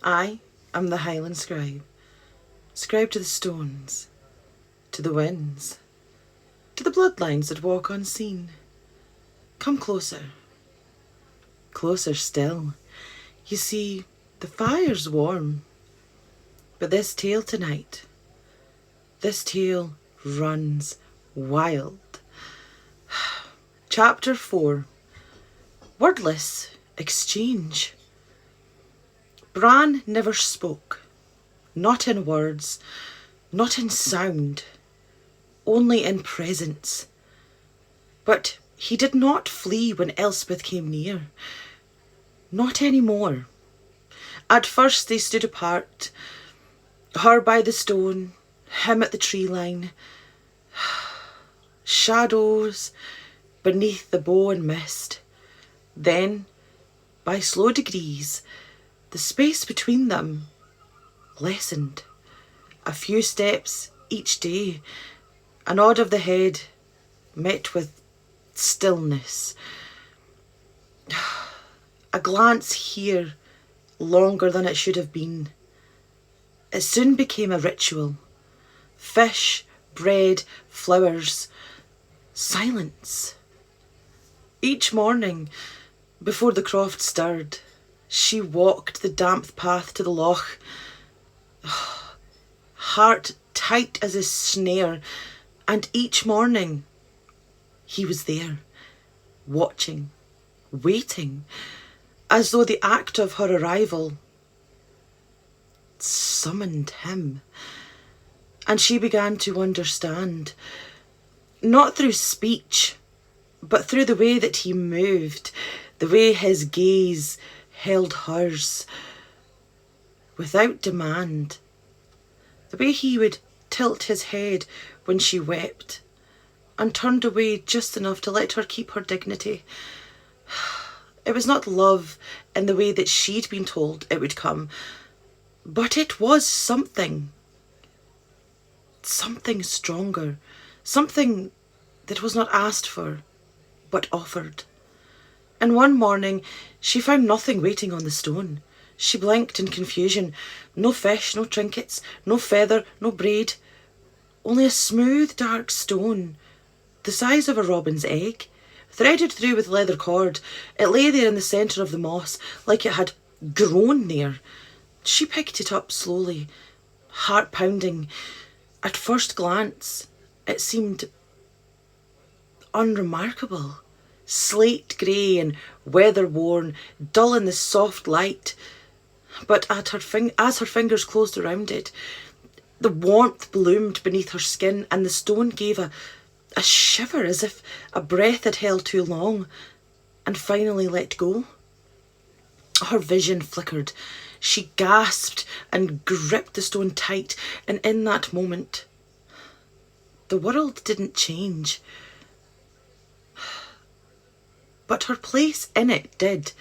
I am the Highland Scribe, scribe to the stones, to the winds, to the bloodlines that walk unseen. Come closer, closer still. You see, the fire's warm, but this tale tonight, this tale runs wild. Chapter 4, Wordless Exchange. Bran never spoke, not in words, not in sound, only in presence. But he did not flee when Elspeth came near. Not anymore. At first they stood apart, her by the stone, him at the tree line. Shadows beneath the bow and mist. Then, by slow degrees, the space between them lessened. A few steps each day, a nod of the head met with stillness. A glance here longer than it should have been. It soon became a ritual. Fish, bread, flowers, silence. Each morning, before the croft stirred, she walked the damp path to the loch, heart tight as a snare, and each morning he was there, watching, waiting, as though the act of her arrival summoned him. And she began to understand, not through speech, but through the way that he moved, the way his gaze held hers, without demand, the way he would tilt his head when she wept, and turned away just enough to let her keep her dignity. It was not love in the way that she'd been told it would come, but it was something stronger, something that was not asked for, but offered. And one morning she found nothing waiting on the stone. She blinked in confusion. No fish, no trinkets, no feather, no braid. Only a smooth, dark stone, the size of a robin's egg, threaded through with leather cord. It lay there in the centre of the moss, like it had grown there. She picked it up slowly, heart pounding. At first glance, it seemed unremarkable. Slate grey and weather-worn, dull in the soft light. But as her fingers closed around it, the warmth bloomed beneath her skin, and the stone gave a shiver, as if a breath had held too long and finally let go. Her vision flickered. She gasped and gripped the stone tight, and in that moment, the world didn't change. But her place in it did.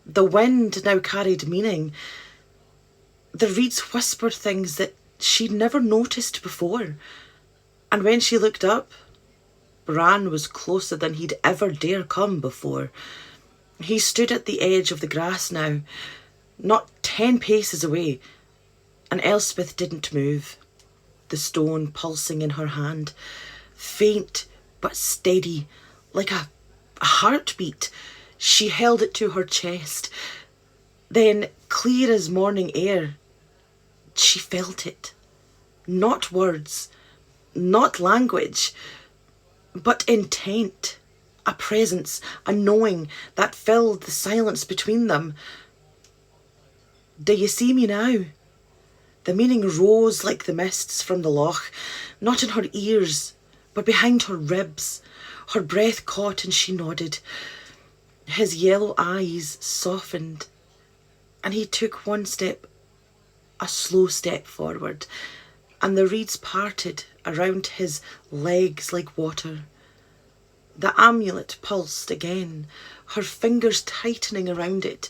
The wind now carried meaning. The reeds whispered things that she'd never noticed before. And when she looked up, Bran was closer than he'd ever dare come before. He stood at the edge of the grass now, not 10 paces away, and Elspeth didn't move, the stone pulsing in her hand, faint but steady, like a heartbeat. She held it to her chest. Then, clear as morning air, she felt it. Not words, not language, but intent, a presence, a knowing that filled the silence between them. Do you see me now? The meaning rose like the mists from the loch, not in her ears, but behind her ribs. Her breath caught and she nodded. His yellow eyes softened, and he took one step, a slow step forward, and the reeds parted around his legs like water. The amulet pulsed again, her fingers tightening around it.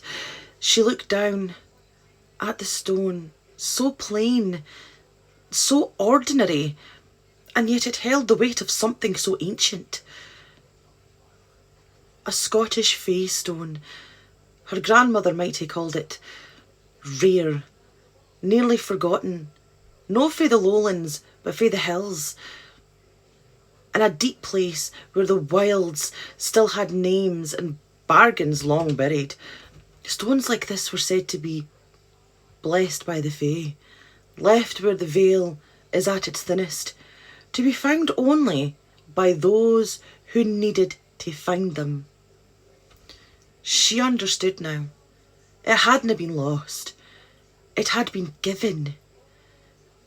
She looked down at the stone, so plain, so ordinary, and yet it held the weight of something so ancient. A Scottish fey stone, her grandmother might have called it, rare, nearly forgotten, no fae the lowlands, but fae the hills, in a deep place where the wilds still had names and bargains long buried. Stones like this were said to be blessed by the fae, left where the veil is at its thinnest, to be found only by those who needed to find them. She understood now. It hadn't been lost. It had been given.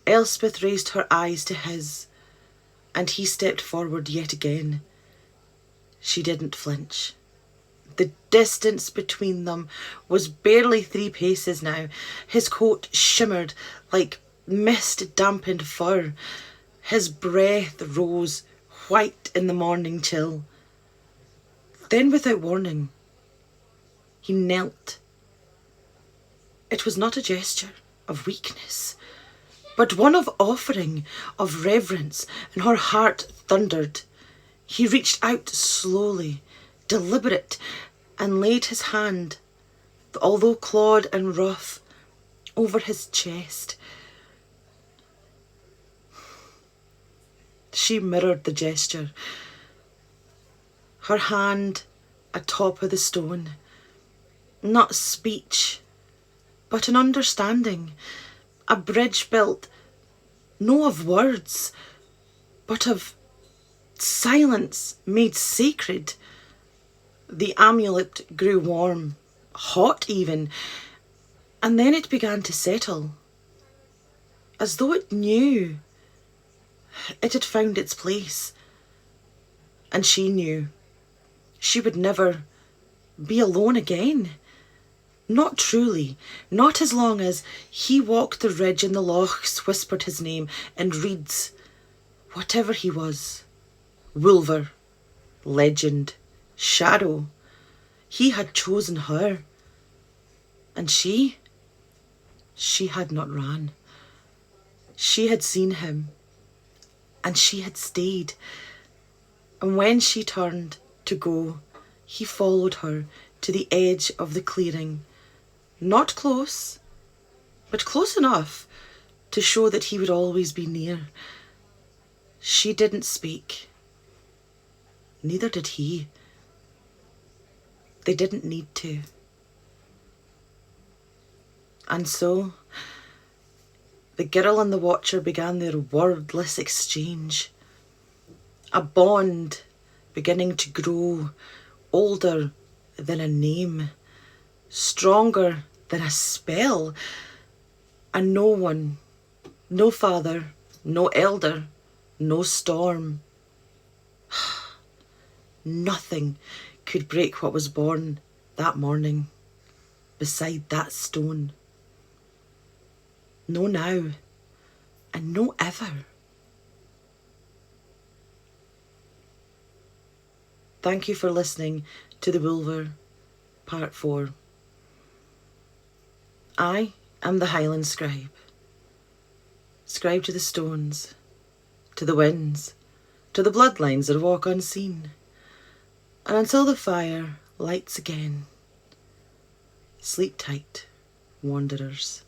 Elspeth raised her eyes to his, and he stepped forward yet again. She didn't flinch. The distance between them was barely 3 paces now. His coat shimmered like mist-dampened fur. His breath rose white in the morning chill. Then, without warning, he knelt. It was not a gesture of weakness, but one of offering, of reverence, and her heart thundered. He reached out slowly, deliberate, and laid his hand, although clawed and rough, over his chest. She mirrored the gesture, her hand atop of the stone. Not speech, but an understanding, a bridge built, no of words, but of silence made sacred. The amulet grew warm, hot even, and then it began to settle, as though it knew it had found its place. And she knew she would never be alone again. Not truly, not as long as he walked the ridge and the lochs whispered his name, and reeds, whatever he was, Wulver, legend, shadow, he had chosen her. And she had not ran. She had seen him, and she had stayed. And when she turned to go, he followed her to the edge of the clearing. Not close, but close enough to show that he would always be near. She didn't speak. Neither did he. They didn't need to. And so, the girl and the watcher began their wordless exchange. A bond beginning to grow, older than a name, stronger than a spell. And no one, no father, no elder, no storm, nothing could break what was born that morning beside that stone. No now, and no ever. Thank you for listening to the Wulver, Part 4. I am the Highland Scribe, scribe to the stones, to the winds, to the bloodlines that walk unseen, and until the fire lights again, sleep tight, wanderers.